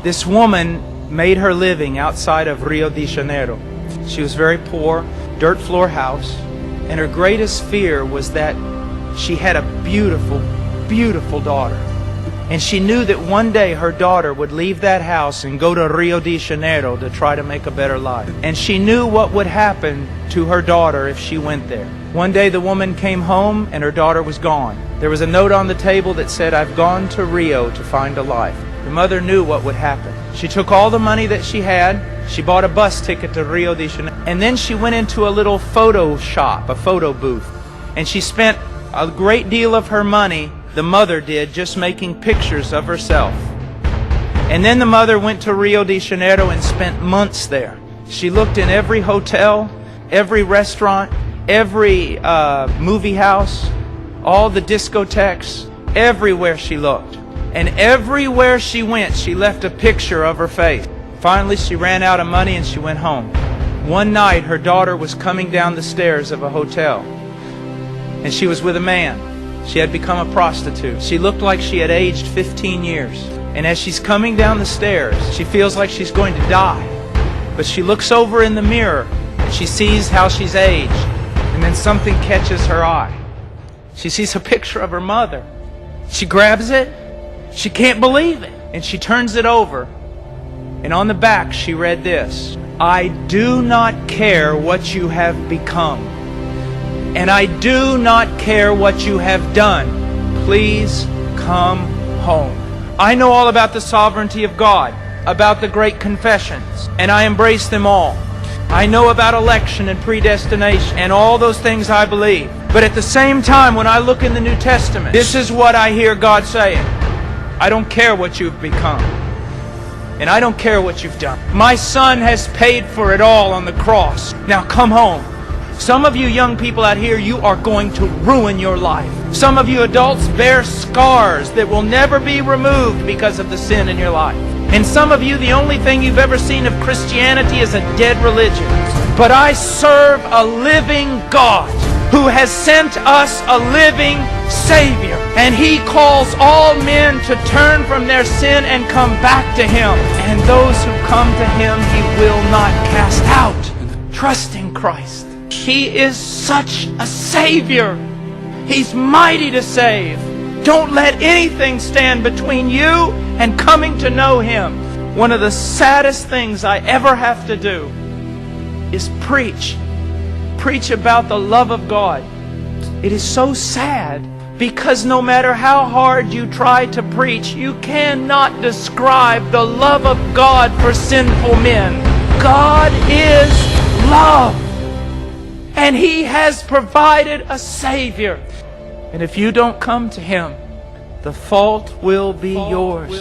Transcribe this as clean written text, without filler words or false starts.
This woman made her living outside of Rio de Janeiro. She was very poor, dirt floor house, and her greatest fear was that she had a beautiful, beautiful daughter. And she knew that one day her daughter would leave that house and go to Rio de Janeiro to try to make a better life. And she knew what would happen to her daughter if she went there. One day the woman came home and her daughter was gone. There was a note on the table that said, "I've gone to Rio to find a life." The mother knew what would happen. She took all the money that she had, she bought a bus ticket to Rio de Janeiro, and then she went into a little photo shop, a photo booth, and she spent a great deal of her money, the mother did, just making pictures of herself. And then the mother went to Rio de Janeiro and spent months there. She looked in every hotel, every restaurant, every movie house, all the discotheques, everywhere she looked. And everywhere she went, she left a picture of her face. Finally, she ran out of money and she went home. One night, her daughter was coming down the stairs of a hotel, and she was with a man. She had become a prostitute. She looked like she had aged 15 years. And as she's coming down the stairs, she feels like she's going to die. But she looks over in the mirror and she sees how she's aged. And then something catches her eye. She sees a picture of her mother. She grabs it. She can't believe it. And she turns it over. And on the back she read this: "I do not care what you have become. And I do not care what you have done. Please come home." I know all about the sovereignty of God, about the great confessions, and I embrace them all. I know about election and predestination and all those things I believe. But at the same time, when I look in the New Testament, this is what I hear God saying: I don't care what you've become. And I don't care what you've done. My Son has paid for it all on the cross. Now come home. Some of you young people out here, you are going to ruin your life. Some of you adults bear scars that will never be removed because of the sin in your life. And some of you, the only thing you've ever seen of Christianity is a dead religion. But I serve a living God who has sent us a living Savior. And He calls all men to turn from their sin and come back to Him. And those who come to Him, He will not cast out. Trust in Christ. He is such a Savior. He's mighty to save. Don't let anything stand between you and coming to know Him. One of the saddest things I ever have to do is preach. Preach about the love of God. It is so sad because no matter how hard you try to preach, you cannot describe the love of God for sinful men. God is love. And He has provided a Savior. And if you don't come to Him, the fault will be yours.